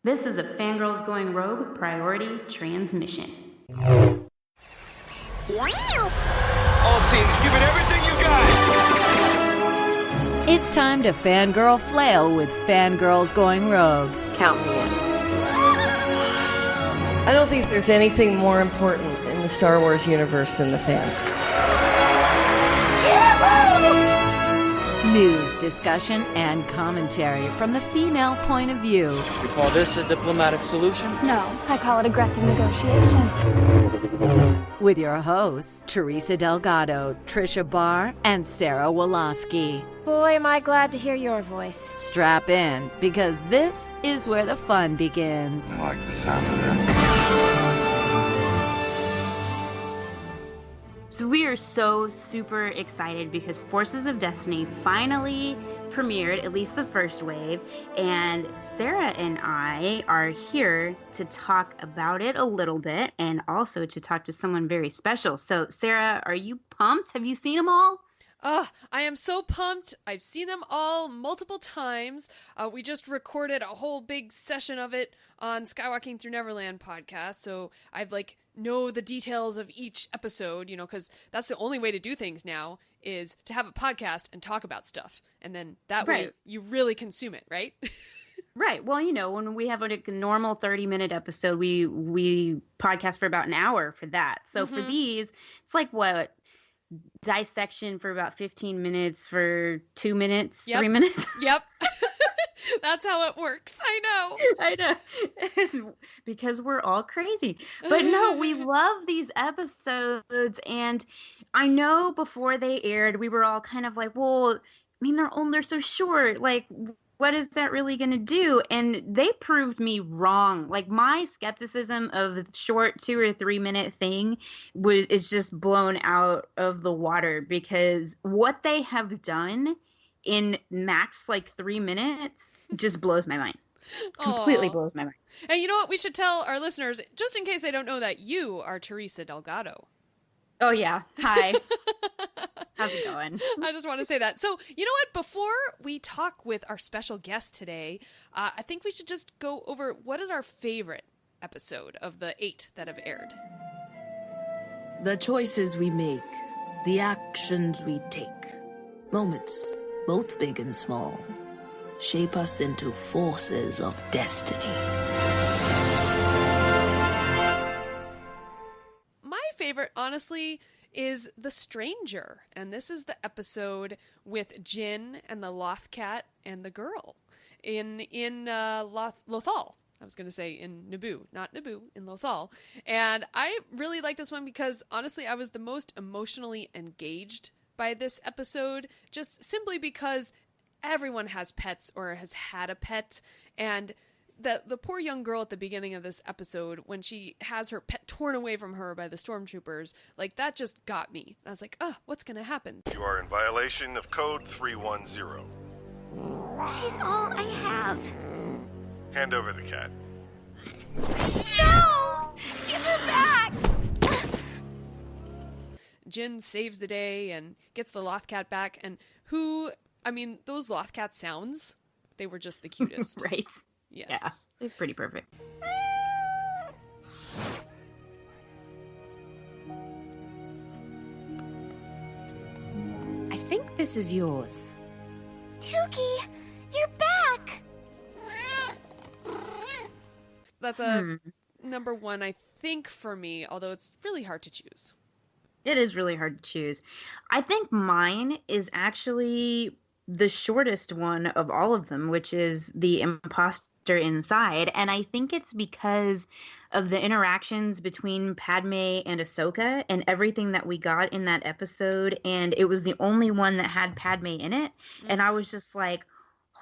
This is a Fangirls Going Rogue priority transmission. All team, give it everything you got! It's time to fangirl flail with Fangirls Going Rogue. Count me in. I don't think there's anything more important in the Star Wars universe than the fans. News, discussion, and commentary from the female point of view. You call this a diplomatic solution? No, I call it aggressive negotiations. With your hosts, Teresa Delgado, Trisha Barr, and Sarah Woloski. Boy, am I glad to hear your voice. Strap in, because this is where the fun begins. I like the sound of that. So we are so super excited because Forces of Destiny finally premiered, at least the first wave, and Sarah and I are here to talk about it a little bit and also to talk to someone very special. So Sarah, are you pumped? Have you seen them all? I am so pumped. I've seen them all multiple times. We just recorded a whole big session of it on Skywalking Through Neverland podcast. So I've know the details of each episode, because that's the only way to do things now is to have a podcast and talk about stuff. And then that way you really consume it, right? Right. Well, when we have a normal 30-minute episode, we podcast for about an hour for that. So for these, it's dissection for about 15 minutes for 2 minutes, 3 minutes. Yep. That's how it works. I know. Because we're all crazy. But no, we love these episodes. And I know before they aired, we were all kind of like, well, they're so short. What is that really going to do? And they proved me wrong. My skepticism of the short 2 or 3 minute thing is just blown out of the water, because what they have done in max 3 minutes just blows my mind. Completely blows my mind. And you know what? We should tell our listeners, just in case they don't know, that you are Teresa Delgado. Oh, yeah. Hi. How's it going? I just want to say that. So, you know what? Before we talk with our special guest today, I think we should just go over what is our favorite episode of the 8 that have aired. The choices we make, the actions we take, moments, both big and small, shape us into forces of destiny. My favorite, honestly, is The Stranger, and this is the episode with Jin and the Lothcat and the girl in Lothal. I was going to say in Naboo, not Naboo, in Lothal. And I really like this one because, honestly, I was the most emotionally engaged by this episode, just simply because everyone has pets or has had a pet, and the poor young girl at the beginning of this episode, when she has her pet torn away from her by the stormtroopers, that just got me. I was like, what's going to happen? You are in violation of Code 310. She's all I have. Hand over the cat. No! Give her back! Jin saves the day and gets the Lothcat back, and those Lothcat sounds, they were just the cutest. Right. Yes. Yeah, it's pretty perfect. I think this is yours. Tukey, you're back! That's a number one, I think, for me, although it's really hard to choose. It is really hard to choose. I think mine is actually the shortest one of all of them, which is the imposter inside. And I think it's because of the interactions between Padme and Ahsoka and everything that we got in that episode. And it was the only one that had Padme in it. And I was just like,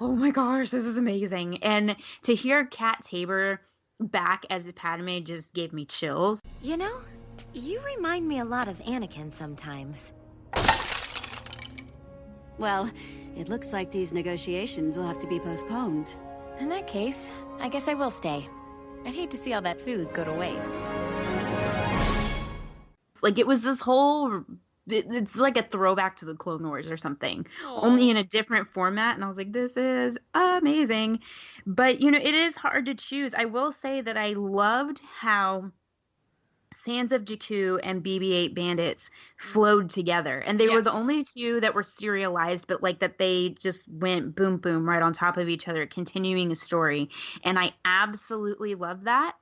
oh my gosh, this is amazing. And to hear Kat Tabor back as Padme just gave me chills. You remind me a lot of Anakin sometimes. Well, it looks like these negotiations will have to be postponed. In that case, I guess I will stay. I'd hate to see all that food go to waste. It was this whole it's like a throwback to the Clone Wars or something, Aw. only in a different format. And I was like, this is amazing. But, you know, it is hard to choose. I will say that I loved how Sands of Jakku and BB-8 Bandits flowed together. And they were the Yes. only two that were serialized, but like that they just went boom, boom right on top of each other, continuing a story. And I absolutely love that.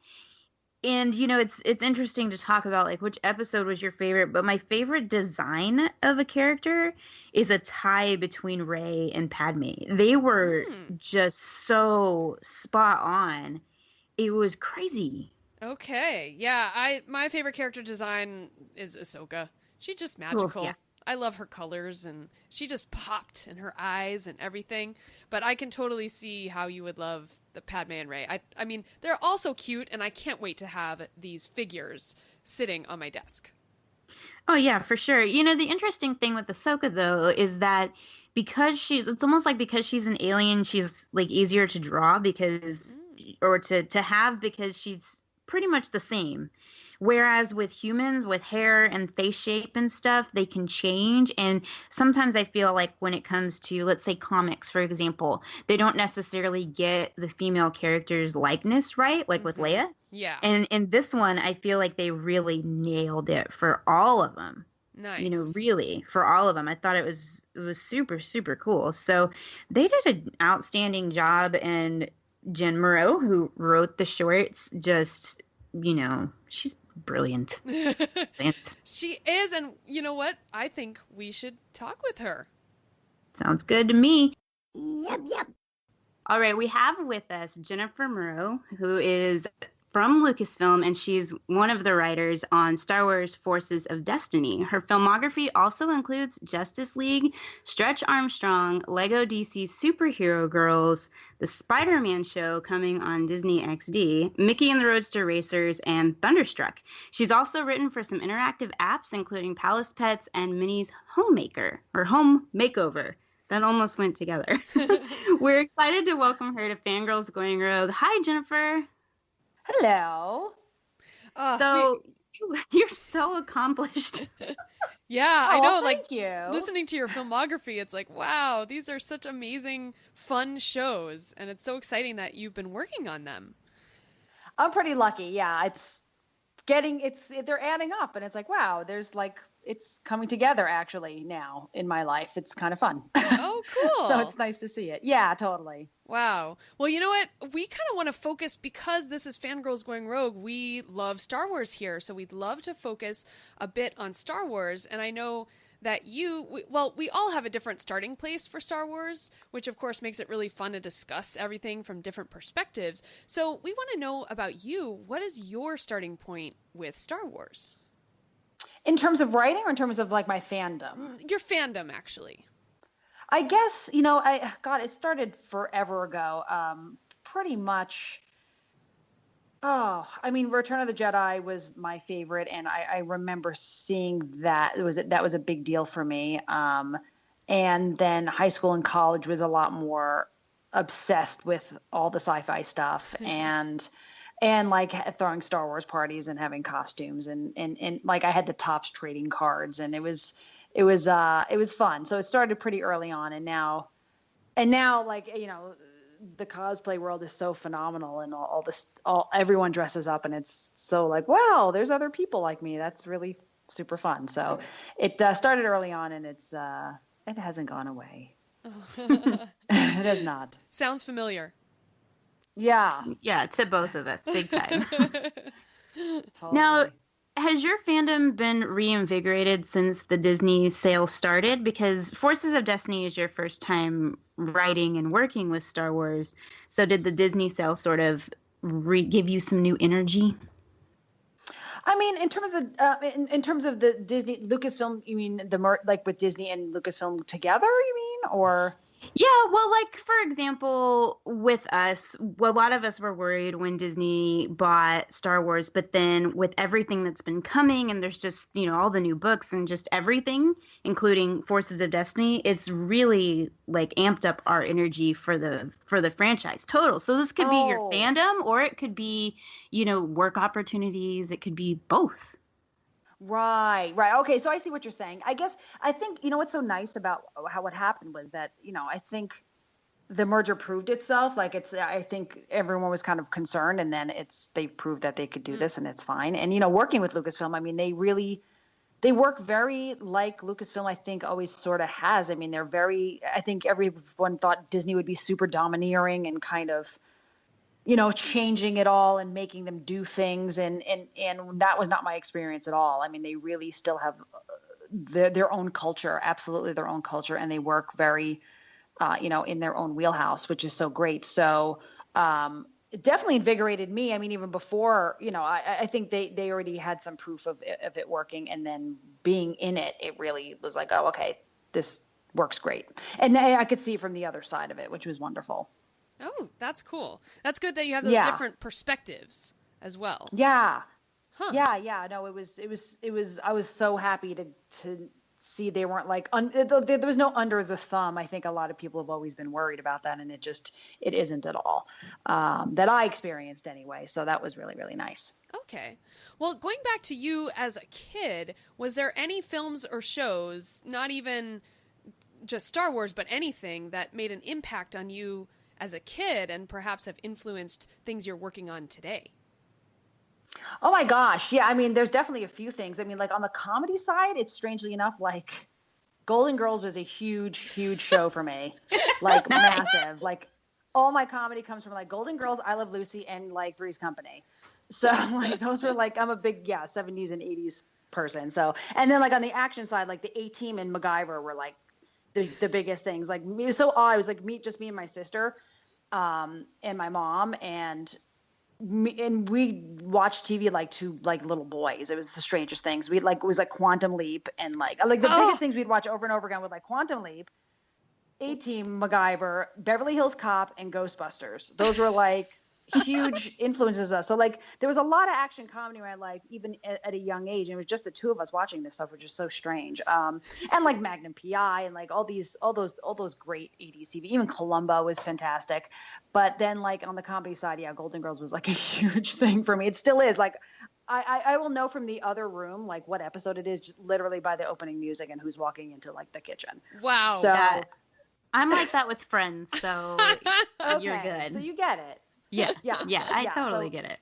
And you know, it's interesting to talk about like which episode was your favorite, but my favorite design of a character is a tie between Rey and Padme. They were just so spot on. It was crazy. Okay. Yeah, my favorite character design is Ahsoka. She's just magical. yeah. I love her colors, and she just popped in her eyes and everything. But I can totally see how you would love the Padme and Rey. I mean, they're all so cute, and I can't wait to have these figures sitting on my desk. Oh yeah, for sure. You know, the interesting thing with Ahsoka though is that because it's almost like because she's an alien, she's like easier to draw because or to have because she's pretty much the same. Whereas with humans, with hair and face shape and stuff, they can change. And sometimes I feel like when it comes to, let's say, comics, for example, they don't necessarily get the female character's likeness right, like with Leia. Yeah. And in this one, I feel like they really nailed it for all of them. Nice. You know, really, for all of them. I thought it was super, super cool. So they did an outstanding job. And Jen Muro, who wrote the shorts, just, you know, she's brilliant. She is, and you know what? I think we should talk with her. Sounds good to me. Yep. All right, we have with us Jennifer Muro, who is from Lucasfilm, and she's one of the writers on Star Wars Forces of Destiny. Her filmography also includes Justice League, Stretch Armstrong, Lego DC Superhero Girls, The Spider-Man Show coming on Disney XD, Mickey and the Roadster Racers, and Thunderstruck. She's also written for some interactive apps, including Palace Pets and Minnie's Homemaker, or Home Makeover. That almost went together. We're excited to welcome her to Fangirls Going Rogue. Hi, Jennifer. Hello. You're so accomplished. Yeah, I know. Thank like you. Listening to your filmography, it's like, wow, these are such amazing, fun shows, and it's so exciting that you've been working on them. I'm pretty lucky. Yeah, they're adding up, and it's like, wow, there's like it's coming together actually now in my life. It's kind of fun. Oh, cool. So it's nice to see it. Yeah, totally. Wow. Well, you know what? We kind of want to focus, because this is Fangirls Going Rogue, we love Star Wars here, so we'd love to focus a bit on Star Wars. And I know that we all have a different starting place for Star Wars, which of course makes it really fun to discuss everything from different perspectives. So we want to know about you. What is your starting point with Star Wars? In terms of writing, or in terms of like my fandom? Your fandom, actually. I guess, you know, it started forever ago. Pretty much. Oh, I mean, Return of the Jedi was my favorite, and I remember seeing that. That was a big deal for me. And then high school and college was a lot more obsessed with all the sci-fi stuff and like throwing Star Wars parties and having costumes and like I had the Topps trading cards, and it was fun. So it started pretty early on, and now like, you know, the cosplay world is so phenomenal, and everyone dresses up, and it's so like, wow, there's other people like me. That's really super fun. So it started early on, and it hasn't gone away. It has not. Sounds familiar. Yeah, to both of us, big time. Totally. Now, has your fandom been reinvigorated since the Disney sale started? Because Forces of Destiny is your first time writing and working with Star Wars. So did the Disney sale sort of give you some new energy? I mean, in terms of the Disney Lucasfilm, you mean like with Disney and Lucasfilm together? You mean, or? Yeah, well, like, for example, with us, a lot of us were worried when Disney bought Star Wars, but then with everything that's been coming, and there's just, you know, all the new books and just everything, including Forces of Destiny, it's really, like, amped up our energy for the franchise total. So this could be your fandom, or it could be, you know, work opportunities. It could be both. Right. Okay, so I see what you're saying. I think what's so nice about how what happened was that I think the merger proved itself. Like I think everyone was kind of concerned, and then they proved that they could do this, and it's fine. And working with Lucasfilm, I mean, they work very like Lucasfilm, I think, always sort of has. I mean, I think everyone thought Disney would be super domineering and kind of, changing it all and making them do things. And that was not my experience at all. I mean, they really still have their own culture, absolutely their own culture. And they work very, in their own wheelhouse, which is so great. So, it definitely invigorated me. I mean, even before, I think they already had some proof of it working, and then being in it, it really was like, oh, okay, this works great. And I could see from the other side of it, which was wonderful. Oh, that's cool. That's good that you have those different perspectives as well. Yeah. Huh. Yeah. No, it was, I was so happy to see they weren't like, there was no under the thumb. I think a lot of people have always been worried about that, and it isn't at all, that I experienced anyway. So that was really, really nice. Okay. Well, going back to you as a kid, was there any films or shows, not even just Star Wars, but anything that made an impact on you as a kid and perhaps have influenced things you're working on today? Oh my gosh. Yeah. I mean, there's definitely a few things. I mean, like on the comedy side, it's strangely enough, like Golden Girls was a huge, huge show for me. Like massive. Like all my comedy comes from like Golden Girls, I Love Lucy, and like Three's Company. So like those were like, I'm a big, 70s and 80s person. So, and then like on the action side, like the A-Team and MacGyver were like the biggest things. Like it was so odd. It was like me and my sister, and my mom, and we watched TV like two like little boys. It was the strangest things. It was like Quantum Leap, and like the biggest things we'd watch over and over again with like Quantum Leap, A-Team, MacGyver, Beverly Hills Cop, and Ghostbusters. Those were like huge influences us. So like there was a lot of action comedy where I like even at a young age, and it was just the two of us watching this stuff, which is so strange. And like Magnum PI and like all those great 80s TV. Even Columbo was fantastic. But then like on the comedy side, Golden Girls was like a huge thing for me. It still is. Like I will know from the other room like what episode it is, just literally by the opening music and who's walking into like the kitchen. Wow. So I'm like that with Friends, so okay, you're good. So you get it. Yeah. I totally get it.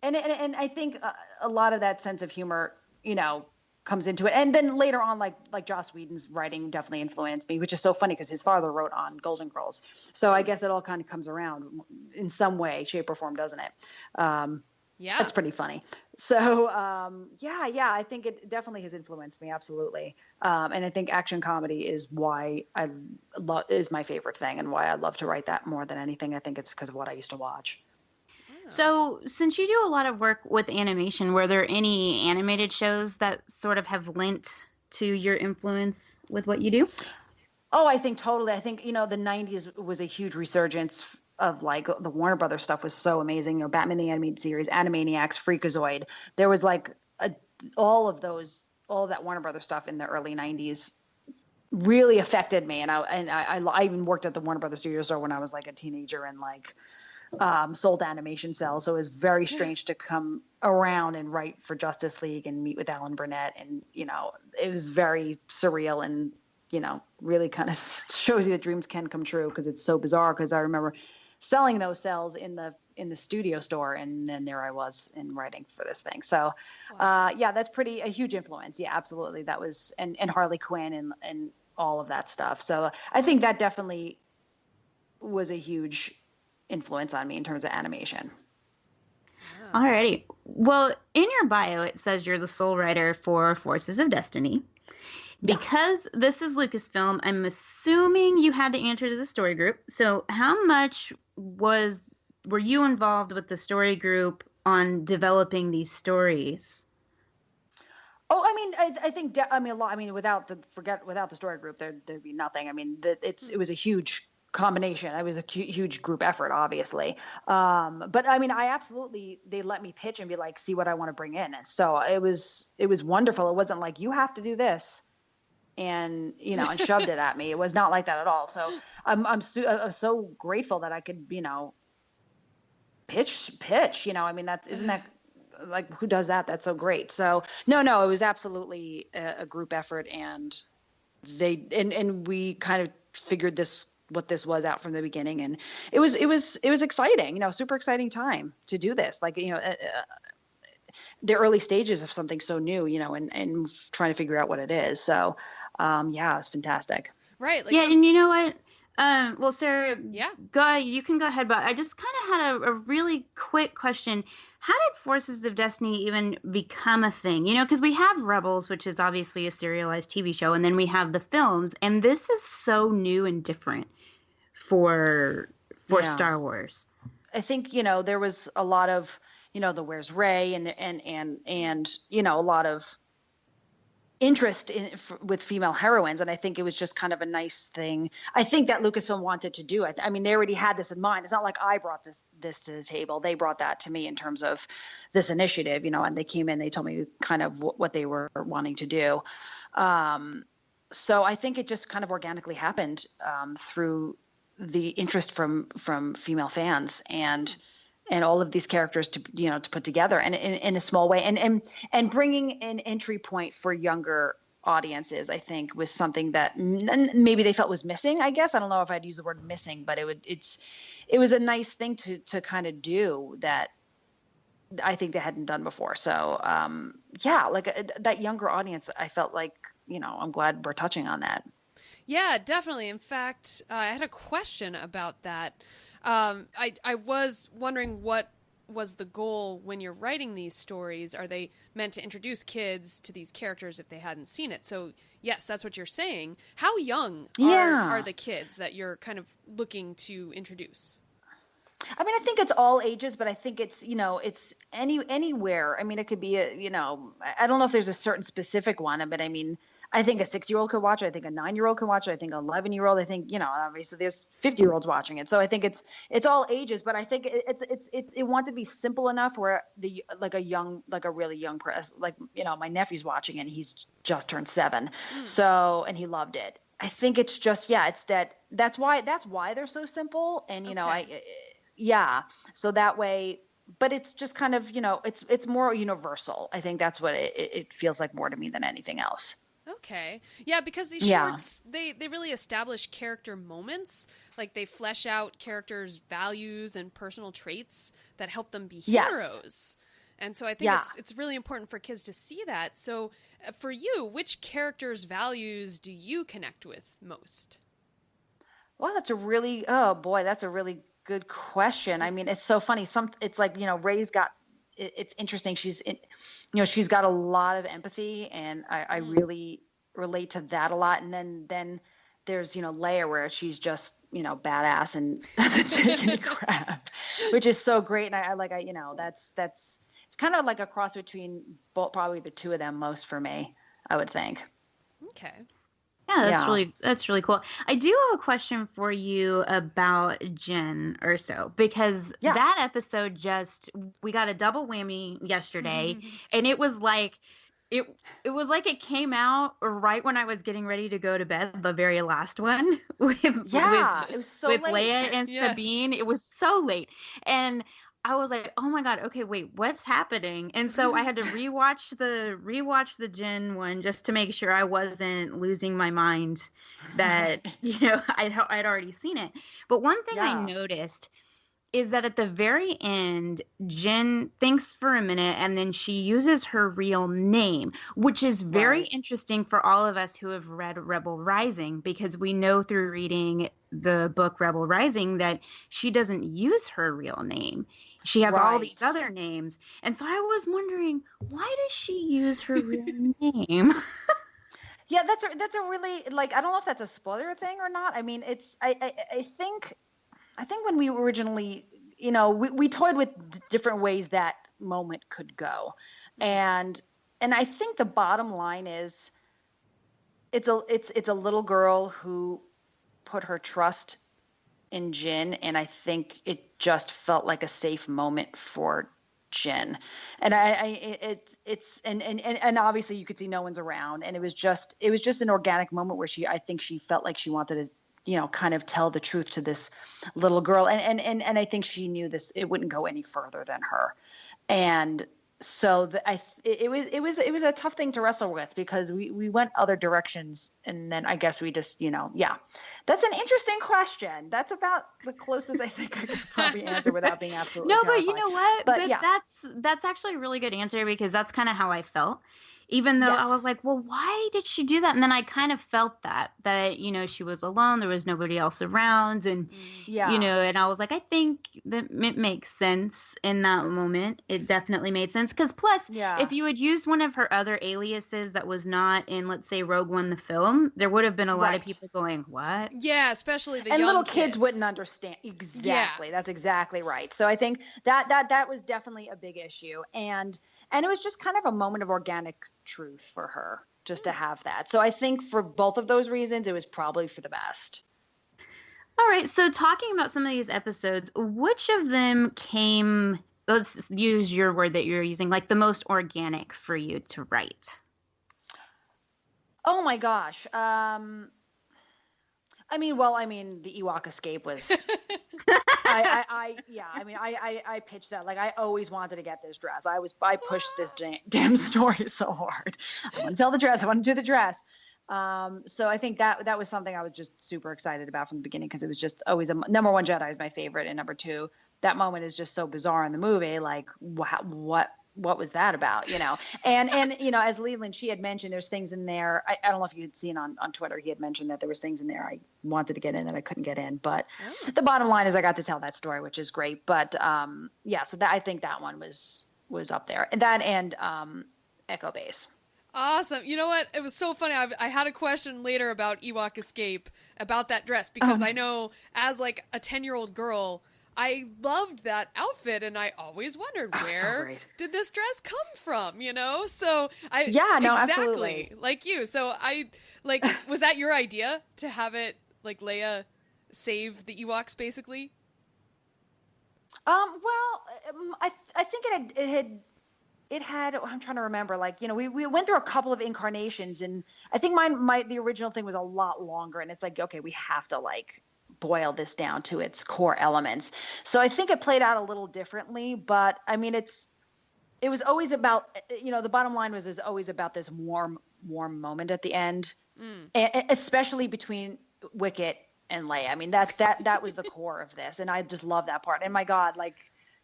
And I think a lot of that sense of humor, comes into it. And then later on, like Joss Whedon's writing definitely influenced me, which is so funny because his father wrote on Golden Girls. So I guess it all kind of comes around in some way, shape or form, doesn't it? Yeah. That's pretty funny. So, I think it definitely has influenced me. Absolutely. And I think action comedy is why is my favorite thing, and why I love to write that more than anything. I think it's because of what I used to watch. So since you do a lot of work with animation, were there any animated shows that sort of have lent to your influence with what you do? Oh, I think totally. I think, the 90s was a huge resurgence of like the Warner Brothers stuff was so amazing. Batman the Animated Series, Animaniacs, Freakazoid. There was like all of that Warner Brothers stuff in the early 90s really affected me. And I even worked at the Warner Brothers Studio Store when I was like a teenager and like sold animation cells. So it was very strange to come around and write for Justice League and meet with Alan Burnett. And, it was very surreal and, really kind of shows you that dreams can come true, because it's so bizarre. Because I remember selling those cells in the studio store, and then there I was in writing for this thing. So that's a huge influence. Yeah, absolutely. That was and Harley Quinn and all of that stuff. So I think that definitely was a huge influence on me in terms of animation. Alrighty. Well, in your bio it says you're the sole writer for Forces of Destiny. Because this is Lucasfilm, I'm assuming you had to answer to the story group. So how much were you involved with the story group on developing these stories? Oh, I mean, I think a lot. I mean, without the story group, there'd be nothing. I mean, it was a huge combination. It was a huge group effort, obviously. But I mean, they let me pitch and be like, see what I want to bring in. And so it was wonderful. It wasn't like, you have to do this, and and shoved it at me. It was not like that at all. So I'm so grateful that I could pitch. I mean, isn't that like, who does that? That's so great. So no, it was absolutely a group effort, and we kind of figured what this was out from the beginning, and it was exciting, super exciting time to do this. Like, the early stages of something so new, and trying to figure out what it is. So, yeah, it was fantastic. Right. Like and you know what? Well, Sarah, yeah, you can go ahead, but I just kind of had a really quick question. How did Forces of Destiny even become a thing? Because we have Rebels, which is obviously a serialized TV show, and then we have the films, and this is so new and different for Star Wars. I think, there was a lot of, the Where's Rey and a lot of interest with female heroines, and I think it was just kind of a nice thing. I think that Lucasfilm wanted to do it. I mean, they already had this in mind. It's not like I brought this to the table. They brought that to me in terms of this initiative, and they came in, they told me kind of what they were wanting to do. So I think it just kind of organically happened through the interest from female fans and all of these characters to put together and in a small way, and bringing an entry point for younger audiences, I think, was something that maybe they felt was missing. I guess I don't know if I'd use the word missing, but it was a nice thing to kind of do that I think they hadn't done before. So like that younger audience, I felt like, I'm glad we're touching on that. Yeah, definitely. In fact, I had a question about that. I was wondering, what was the goal when you're writing these stories? Are they meant to introduce kids to these characters if they hadn't seen it? So yes, that's what you're saying. How young are the kids that you're kind of looking to introduce? I mean, I think it's all ages, but I think it's, it's anywhere. I mean, it could be I don't know if there's a certain specific one, but I mean, I think a 6-year-old could watch it. I think a 9-year-old can watch it. I think an 11-year-old. I think, obviously there's 50-year-olds watching it. So I think it's all ages, but I think it wants to be simple enough where a really young person, like, my nephew's watching it and he's just turned 7. So, and he loved it. I think it's just, that's why they're so simple. And, so that way, but it's just kind of, it's more universal. I think that's what it feels like more to me than anything else. Okay. Yeah, because these shorts, they really establish character moments. Like, they flesh out characters' values and personal traits that help them be heroes. And so I think it's really important for kids to see that. So for you, which characters' values do you connect with most? Well, that's a really good question. I mean, it's so funny. It's like, Rey's got, it's interesting. She's got a lot of empathy, and I really relate to that a lot. And then there's, Leia, where she's just, badass and doesn't take any crap, which is so great. And that's it's kind of like a cross between probably the two of them most for me, I would think. Okay. Yeah, that's really cool. I do have a question for you about Jyn Erso, because that episode we got a double whammy yesterday, and it was like it it came out right when I was getting ready to go to bed, the very last one with it was so with late. Leia and Sabine. It was so late, and I was like, oh my God, okay, wait, what's happening? And so I had to rewatch the Jyn one just to make sure I wasn't losing my mind that, I'd already seen it. But one thing I noticed is that at the very end, Jyn thinks for a minute and then she uses her real name, which is very interesting for all of us who have read Rebel Rising, because we know through reading the book Rebel Rising that she doesn't use her real name. She has all these other names. And so I was wondering, why does she use her real name? Yeah, that's a really, like, I don't know if that's a spoiler thing or not. I mean, I think when we originally, we toyed with different ways that moment could go. And I think the bottom line is it's a little girl who put her trust in Jyn, and I think it just felt like a safe moment for Jyn. And and obviously you could see no one's around, and it was just an organic moment where I think she felt like she wanted to, kind of tell the truth to this little girl. And I think she knew this, it wouldn't go any further than her. And it was a tough thing to wrestle with because we went other directions, and then I guess we just, yeah. That's an interesting question. That's about the closest I think I could probably answer without being absolutely No, terrified. but you know what? But yeah. That's actually a really good answer because that's kind of how I felt. Even though I was like, well, why did she do that? And then I kind of felt that, she was alone. There was nobody else around. And, and I was like, I think that it makes sense in that moment. It definitely made sense. Because plus, if you had used one of her other aliases that was not in, let's say, Rogue One, the film, there would have been a lot of people going, what? Yeah, especially the and young little kids wouldn't understand. Exactly. Yeah. That's exactly right. So I think that was definitely a big issue. And it was just kind of a moment of organic truth for her just to have that. So I think for both of those reasons, it was probably for the best. All right. So talking about some of these episodes, which of them came, let's use your word that you're using, like the most organic for you to write? Oh my gosh. The Ewok escape was, I pitched that. Like, I always wanted to get this dress. I pushed this damn story so hard. I want to tell the dress. I want to do the dress. So I think that was something I was just super excited about from the beginning because it was just always number one, Jedi is my favorite. And number two, that moment is just so bizarre in the movie. Like, what was that about, and as Leland, she had mentioned there's things in there. I don't know if you had seen on Twitter, he had mentioned that there was things in there I wanted to get in that I couldn't get in, but the bottom line is I got to tell that story, which is great. But so that, I think that one was up there, that and Echo Base. Awesome. You know what? It was so funny. I had a question later about Ewok Escape, about that dress, because I know as like a 10-year-old girl, I loved that outfit, and I always wondered where did this dress come from, So absolutely. Like you. So was that your idea to have it like Leia save the Ewoks, basically? I think it had. I'm trying to remember. We went through a couple of incarnations, and I think the original thing was a lot longer, and it's like, okay, we have to boil this down to its core elements. So I think it played out a little differently, but I mean, it was always about, the bottom line was is always about this warm moment at the end, especially between Wicket and Leia. I mean, that was the core of this. And I just love that part. And my God,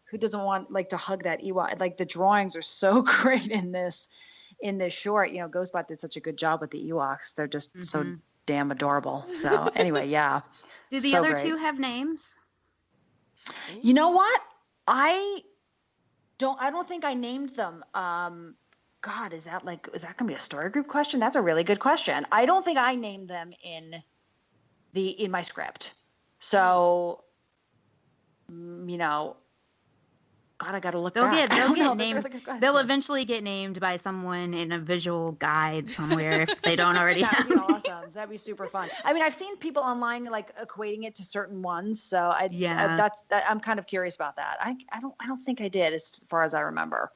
who doesn't want to hug that Ewok? The drawings are so great in this short. Ghostbot did such a good job with the Ewoks. They're just so damn adorable. So anyway, yeah. Do the other two have names? You know what? I don't think I named them. God, is that gonna be a story group question? That's a really good question. I don't think I named them in my script. So, God, I gotta look back. They'll get named. They'll eventually get named by someone in a visual guide somewhere if they don't already have. That'd be awesome. That'd be super fun. I mean, I've seen people online equating it to certain ones, so I'm kind of curious about that. I don't think I did, as far as I remember.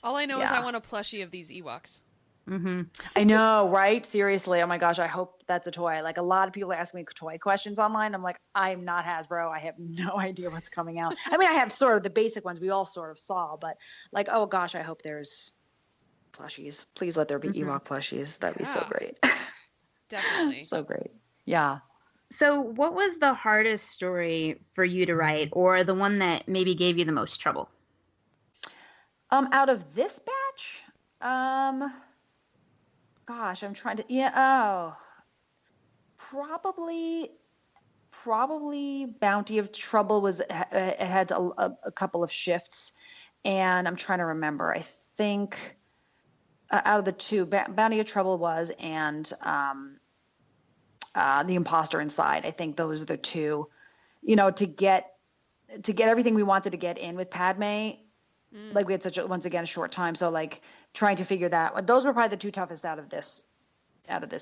All I know is I want a plushie of these Ewoks. Mm-hmm. I know, right? Seriously. Oh my gosh. I hope that's a toy. A lot of people ask me toy questions online. I'm like, I'm not Hasbro. I have no idea what's coming out. I mean, I have sort of the basic ones we all sort of saw, but oh gosh, I hope there's plushies. Please let there be Ewok plushies. That'd be so great. Definitely. So great. Yeah. So what was the hardest story for you to write, or the one that maybe gave you the most trouble? Out of this batch, gosh, I'm trying to, probably Bounty of Trouble it had a couple of shifts, and I'm trying to remember. I think out of the two, Bounty of Trouble was, and The Imposter Inside. I think those are the two, to get everything we wanted to get in with Padme. We had once again a short time, so trying to figure that. Those were probably the two toughest out of this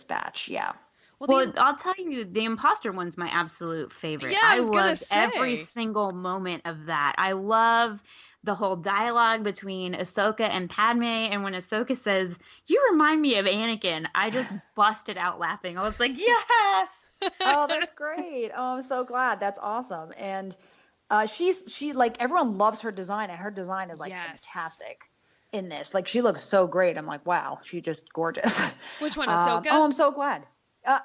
batch. Yeah. Well, I'll tell you, the Imposter one's my absolute favorite. Yeah, I was loved every single moment of that. I love the whole dialogue between Ahsoka and Padme, and when Ahsoka says, "You remind me of Anakin," I just busted out laughing. I was like, yes! Oh, that's great. Oh, I'm so glad. That's awesome. And she everyone loves her design, and her design is fantastic. in this. Like, she looks so great. I'm like, wow, she's just gorgeous. Which one, Ahsoka? Oh, I'm so glad. Well,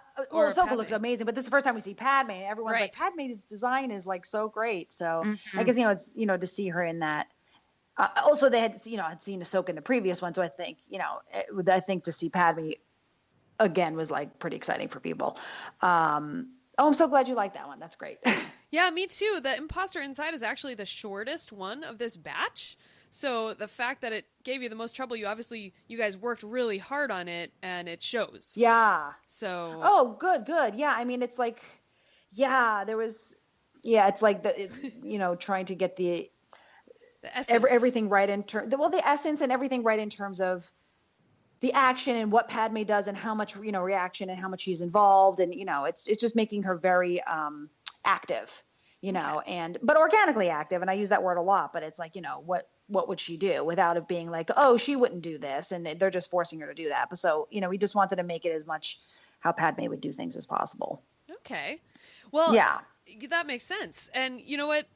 Ahsoka Padme? looks amazing, but this is the first time we see Padme, and everyone's Right. like, Padme's design is like so great. So I Mhm. guess, it's, to see her in that. Also, they had seen Ahsoka in the previous one, so I think, I think to see Padme again was like pretty exciting for people. I'm so glad you like that one. That's great. Yeah, me too. The Imposter Inside is actually the shortest one of this batch. So the fact that it gave you the most trouble, you guys worked really hard on it, and it shows. Yeah. So. Oh, good. Yeah. I mean, it's like, it's like trying to get the essence. Everything right in terms, the essence and everything right in terms of the action and what Padme does and how much, reaction and how much she's involved. And, it's just making her very active, but organically active. And I use that word a lot, but it's like, what would she do without it being like, oh, she wouldn't do this. And they're just forcing her to do that. But so, we just wanted to make it as much how Padme would do things as possible. Okay. Well, yeah, that makes sense. And you know what?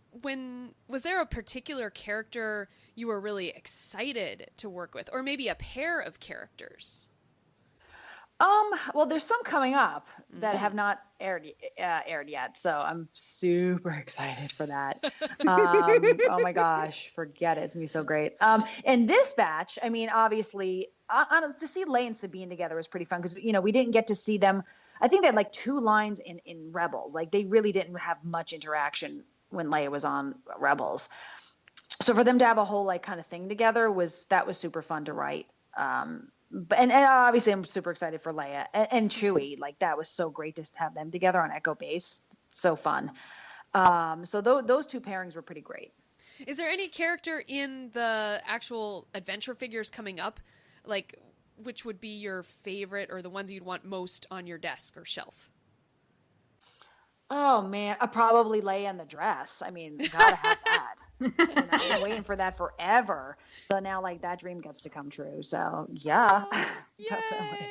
Was there a particular character you were really excited to work with, or maybe a pair of characters? Well, there's some coming up that have not aired yet, so I'm super excited for that. Oh my gosh, forget it. It's gonna be so great. And this batch, I mean, obviously, to see Leia and Sabine together was pretty fun because we didn't get to see them. I think they had like 2 lines in Rebels. Like, they really didn't have much interaction when Leia was on Rebels. So for them to have a whole like kind of thing together was super fun to write. And obviously I'm super excited for Leia and Chewie. Like, that was so great to have them together on Echo Base. So fun. So those 2 pairings were pretty great. Is there any character in the actual adventure figures coming up, like, which would be your favorite or the ones you'd want most on your desk or shelf? Oh man, probably Leia in the dress. I mean, gotta have that. I've been waiting for that forever. So now, like, that dream gets to come true. So yeah, definitely.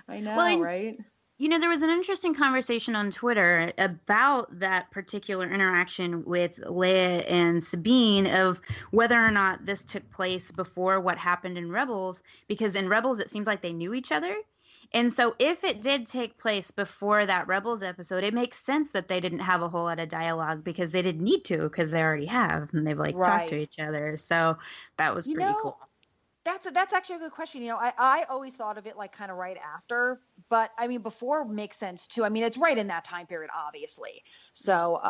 I know, right? There was an interesting conversation on Twitter about that particular interaction with Leia and Sabine, of whether or not this took place before what happened in Rebels, because in Rebels it seemed like they knew each other. And so if it did take place before that Rebels episode, it makes sense that they didn't have a whole lot of dialogue, because they didn't need to, because they already have, and they've talked to each other. So that was pretty cool. That's actually a good question. I always thought of it like kind of right after, but I mean, before makes sense too. I mean, it's right in that time period, obviously. So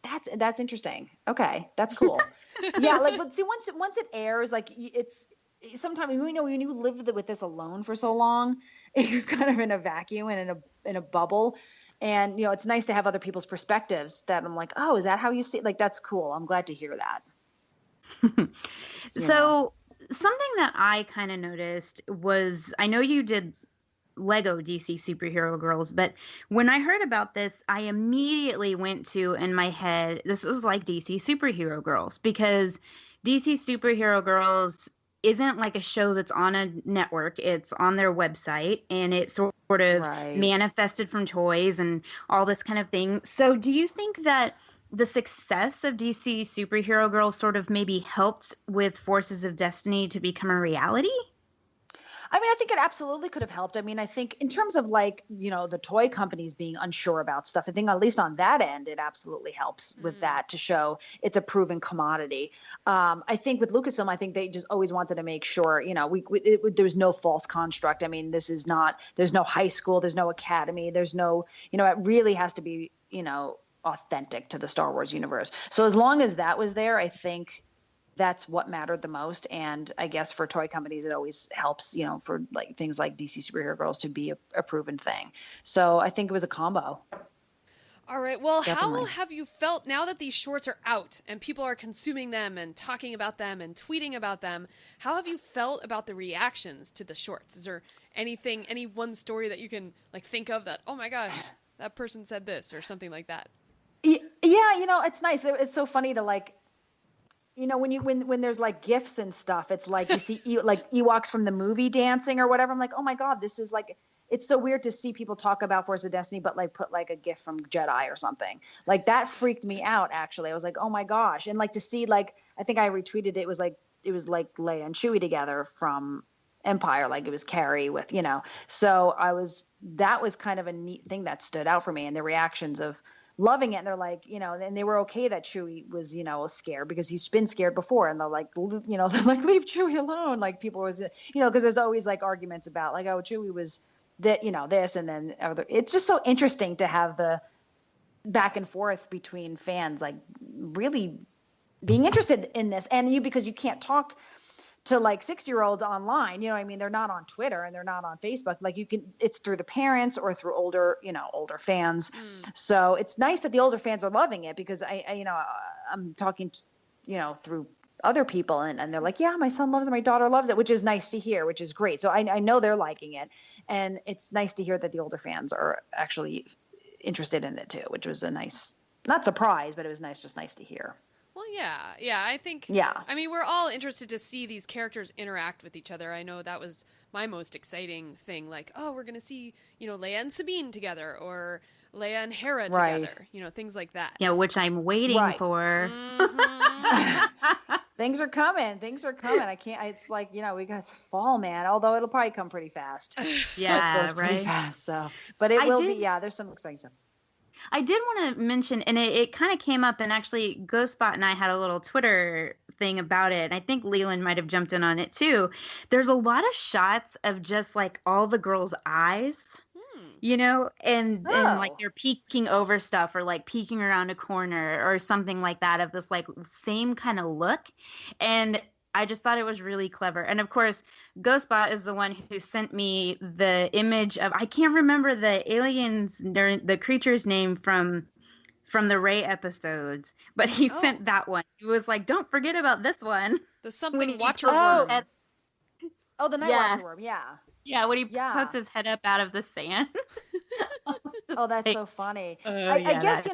that's interesting. Okay, that's cool. Yeah, like, but see, once it airs, like, it's sometimes when you live with this alone for so long, you're kind of in a vacuum and in a bubble. And, it's nice to have other people's perspectives that I'm like, oh, is that how you see it? Like, that's cool. I'm glad to hear that. So something that I kind of noticed was, I know you did Lego DC Superhero Girls, but when I heard about this, I immediately went to, in my head, this is like DC Superhero Girls, because DC Superhero Girls isn't like a show that's on a network. It's on their website, and it's sort of manifested from toys and all this kind of thing. So do you think that the success of DC Superhero Girls sort of maybe helped with Forces of Destiny to become a reality? I mean, I think it absolutely could have helped. I mean, I think in terms of like, the toy companies being unsure about stuff, I think at least on that end, it absolutely helps with that to show it's a proven commodity. I think with Lucasfilm, I think they just always wanted to make sure, there's no false construct. I mean, there's no high school, there's no academy, there's no, it really has to be, authentic to the Star Wars universe. So as long as that was there, I think that's what mattered the most. And I guess for toy companies, it always helps, for like things like DC Superhero Girls to be a proven thing. So I think it was a combo. All right. Well, Definitely. How have you felt now that these shorts are out and people are consuming them and talking about them and tweeting about them? How have you felt about the reactions to the shorts? Is there any one story that you can like think of that, oh my gosh, that person said this or something like that? Yeah. It's nice. It's so funny to like, when there's like GIFs and stuff, it's like you see like Ewoks from the movie dancing or whatever. I'm like, oh my God, this is like, it's so weird to see people talk about Force of Destiny, but like put like a GIF from Jedi or something. Like that freaked me out, actually. I was like, oh my gosh. And like to see, like, I think I retweeted it was like like Leia and Chewie together from Empire, like it was Carrie with, so that was kind of a neat thing that stood out for me, and the reactions of loving it. And they're like, and they were okay that Chewie was, scared because he's been scared before, and they're like, they're like, leave Chewie alone. Like people was, because there's always like arguments about like, oh, Chewie was that, this, and then it's just so interesting to have the back and forth between fans, like really being interested in this, and because you can't talk to like 6-year-olds online, they're not on Twitter and they're not on Facebook. Like it's through the parents or through older fans. So it's nice that the older fans are loving it, because I'm talking, through other people, and they're like, yeah, my son loves it, my daughter loves it, which is nice to hear, which is great. So I know they're liking it, and it's nice to hear that the older fans are actually interested in it too, which was a nice, not surprise, but it was nice to hear. Well, yeah, I think, I mean, we're all interested to see these characters interact with each other. I know that was my most exciting thing, like, oh, we're going to see, Leia and Sabine together, or Leia and Hera together, things like that. Yeah, which I'm waiting for. Mm-hmm. Things are coming. I can't, it's like, we got fall, man, although it'll probably come pretty fast. Yeah, it goes pretty fast, so, but it will be, there's some exciting stuff. I did want to mention, and it kind of came up, and actually Ghostbot and I had a little Twitter thing about it, and I think Leland might have jumped in on it too. There's a lot of shots of just like all the girls' eyes, and like they're peeking over stuff, or like peeking around a corner or something like that, of this like same kind of look. And I just thought it was really clever. And of course, Ghostbot is the one who sent me the image of, I can't remember the aliens, the creature's name from the Rey episodes, but he sent that one. He was like, don't forget about this one. The something watcher worm. The night watcher worm, yeah. Yeah, when he puts his head up out of the sand. Oh, that's so funny. I guess,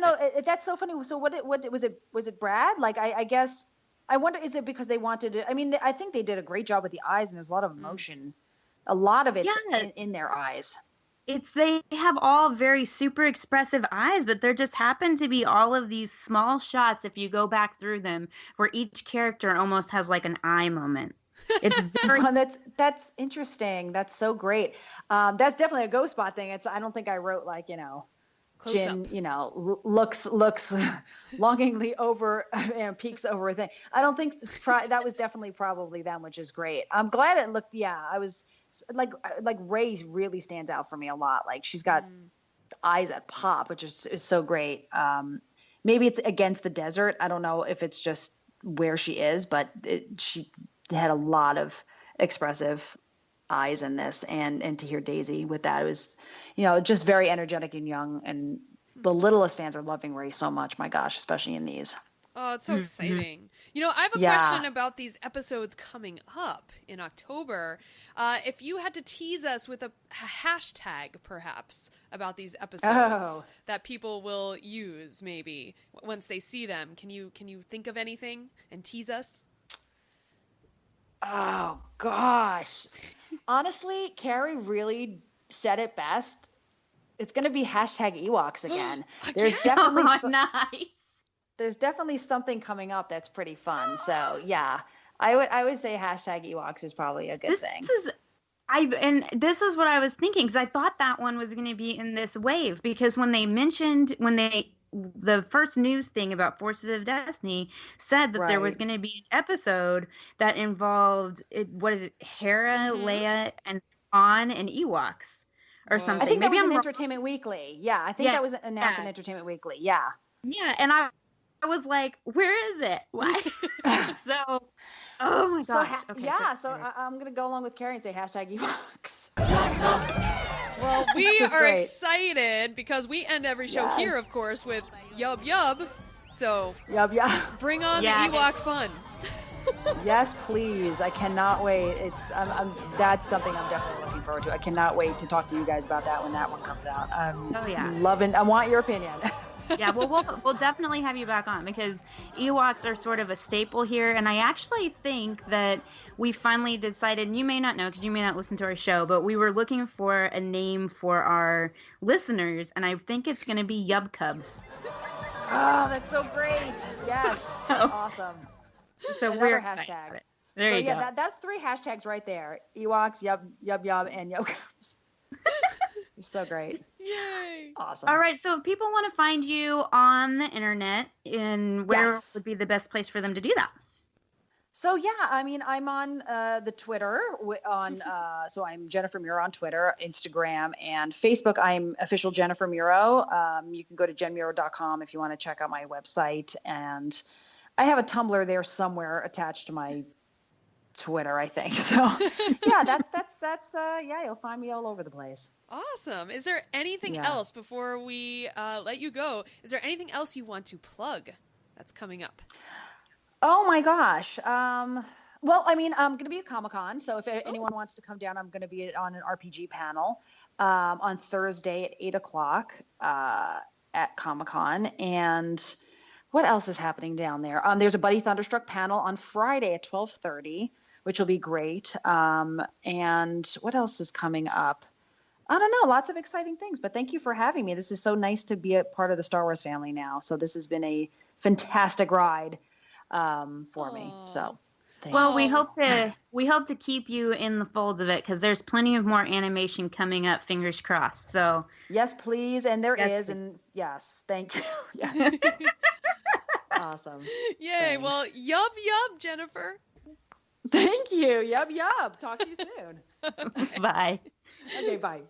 that's so funny. So what was it Brad? Like, I guess, I wonder, is it because they wanted to, I think they did a great job with the eyes, and there's a lot of emotion. A lot of it's in their eyes. They have all very super expressive eyes, but there just happen to be all of these small shots, if you go back through them, where each character almost has like an eye moment. It's very that's interesting. That's so great. That's definitely a Ghostbot thing. I don't think I wrote like, Close Jin, looks longingly over and peeks over a thing. I don't think that was definitely probably them, which is great. I'm glad it looked. Yeah, I was like Rey really stands out for me a lot. Like she's got eyes that pop, which is so great. Maybe it's against the desert. I don't know if it's just where she is, but she had a lot of expressive eyes in this, and to hear Daisy with that, it was just very energetic and young, and the littlest fans are loving Rey so much. My gosh, especially in these. Oh, it's so exciting. I have a question about these episodes coming up in October. If you had to tease us with a hashtag, perhaps, about these episodes that people will use, maybe, once they see them, can you think of anything and tease us? Oh, gosh. Honestly, Carrie really said it best. It's going to be hashtag Ewoks again. There's definitely nice. There's definitely something coming up that's pretty fun. So yeah, I would say hashtag Ewoks is probably a good thing. This is what I was thinking, because I thought that one was going to be in this wave, because when the first news thing about Forces of Destiny said that there was going to be an episode that involved Hera, Leia, and Han and Ewoks or something. I think that was in Entertainment Weekly. Yeah, I think that was announced in Entertainment Weekly. Yeah. Yeah, and I was like, where is it? Why? So, oh my gosh. I'm going to go along with Carrie and say hashtag Ewoks. Well, we are excited because we end every show here, of course, with Yub Yub. So, bring on the Ewok fun. Yes, please. I cannot wait. That's something I'm definitely looking forward to. I cannot wait to talk to you guys about that when that one comes out. Loving. I want your opinion. Yeah, well, we'll definitely have you back on, because Ewoks are sort of a staple here, and I actually think that we finally decided, and you may not know because you may not listen to our show, but we were looking for a name for our listeners, and I think it's going to be Yub Cubs. Oh, that's so great. Yes, that's awesome. So Another we're hashtag. There so you yeah, go. that's 3 hashtags right there. Ewoks, yub, and Yokums. It's so great. Yay. Awesome. All right, so if people want to find you on the internet, where Yes. would be the best place for them to do that? So yeah, I mean, I'm on the Twitter so I'm Jennifer Muro on Twitter, Instagram, and Facebook. I'm official Jennifer Muro. You can go to jenmuro.com if you want to check out my website, and I have a Tumblr there somewhere attached to my Twitter, I think. So yeah, that's yeah, you'll find me all over the place. Awesome. Is there anything else before we let you go? Is there anything else you want to plug that's coming up? Oh my gosh. Well, I mean, I'm going to be at Comic-Con, so if anyone wants to come down, I'm going to be on an RPG panel on Thursday at 8 o'clock at Comic-Con. And what else is happening down there? There's a Buddy Thunderstruck panel on Friday at 12:30, which will be great. And what else is coming up? I don't know, lots of exciting things, but thank you for having me. This is so nice to be a part of the Star Wars family now. So this has been a fantastic ride for me. So well, we hope to keep you in the fold of it, because there's plenty of more animation coming up, fingers crossed. So yes, please. And there is, please. and yes, thank you. Yes. Awesome. Yay. Thanks. Well, yub, Jennifer. Thank you. Yub. Talk to you soon. Bye. Okay, bye.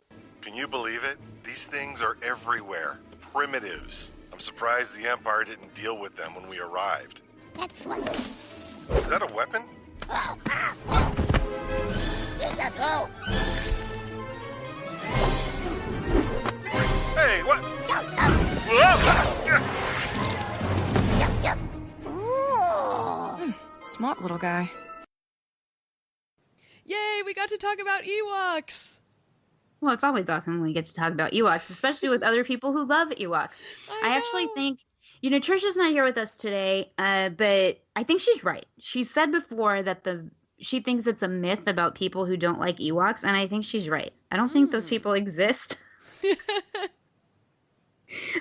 Can you believe it? These things are everywhere. Primitives. I'm surprised the Empire didn't deal with them when we arrived. Is that a weapon? Hey, what? Smart little guy. Yay, we got to talk about Ewoks. Well, it's always awesome when we get to talk about Ewoks, especially with other people who love Ewoks. I actually think, Trisha's not here with us today, but I think she's right. She said before that she thinks it's a myth about people who don't like Ewoks, and I think she's right. I don't think those people exist. I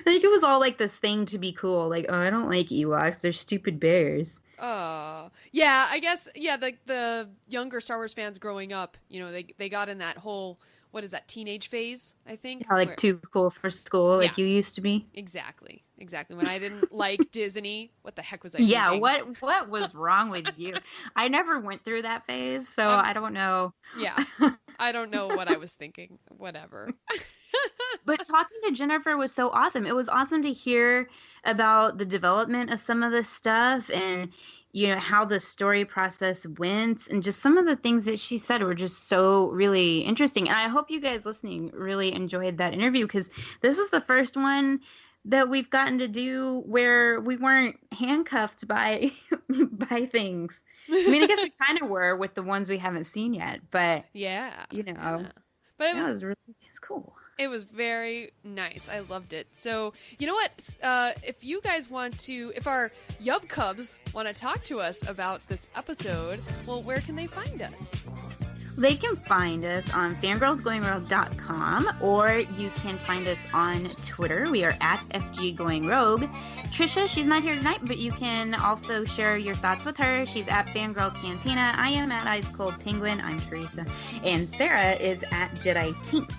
think it was all like this thing to be cool. Like, oh, I don't like Ewoks. They're stupid bears. Oh, yeah, I guess, the younger Star Wars fans growing up, they got in that whole, what is that, teenage phase, I think? Yeah, like too cool for school, like you used to be. Exactly. When I didn't like Disney, what the heck was I thinking? Yeah, what was wrong with you? I never went through that phase, so I don't know. Yeah, I don't know what I was thinking. Whatever. But talking to Jennifer was so awesome. It was awesome to hear about the development of some of this stuff and, how the story process went, and just some of the things that she said were just so really interesting. And I hope you guys listening really enjoyed that interview, because this is the first one that we've gotten to do where we weren't handcuffed by things. I mean, I guess we kind of were with the ones we haven't seen yet, but But it's cool. It was very nice. I loved it. So, you know what? If you guys if our Yub Cubs want to talk to us about this episode, well, where can they find us? They can find us on fangirlsgoingrogue.com, or you can find us on Twitter. We are at FGGoingRogue. Trisha, she's not here tonight, but you can also share your thoughts with her. She's at Fangirl Cantina. I am at Ice Cold Penguin. I'm Teresa. And Sarah is at Jedi Tink.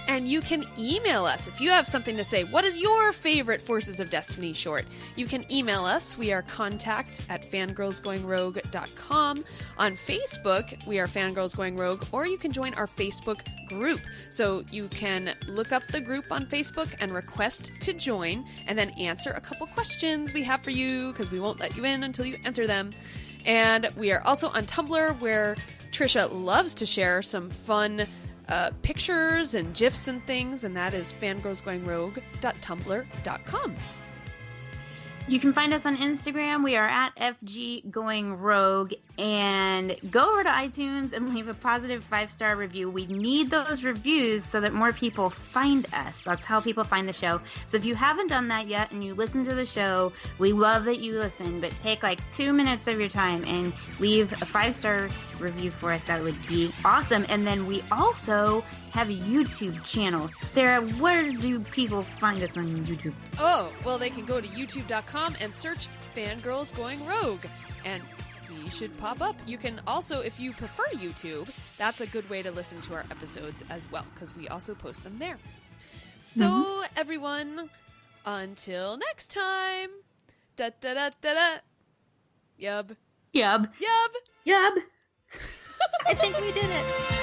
And you can email us if you have something to say. What is your favorite Forces of Destiny short? You can email us. We are contact@fangirlsgoingrogue.com. On Facebook, we are Fangirls Going Rogue, or you can join our Facebook group. So you can look up the group on Facebook and request to join, and then answer a couple questions we have for you, because we won't let you in until you answer them. And we are also on Tumblr, where Trisha loves to share some fun pictures and GIFs and things, and that is fangirlsgoingrogue.tumblr.com. You can find us on Instagram. We are at FGGoingRogue. And go over to iTunes and leave a positive 5-star review. We need those reviews so that more people find us. That's how people find the show. So if you haven't done that yet and you listen to the show, we love that you listen. But take like 2 minutes of your time and leave a 5-star review for us. That would be awesome. And then we also have a YouTube channel. Sarah, where do people find us on YouTube? Oh, well, they can go to youtube.com and search Fangirls Going Rogue. And we we should pop up. You can also, if you prefer YouTube, that's a good way to listen to our episodes as well, because we also post them there. So, everyone, until next time. Da da da da da. Yub. Yub. Yub. Yub. I think we did it.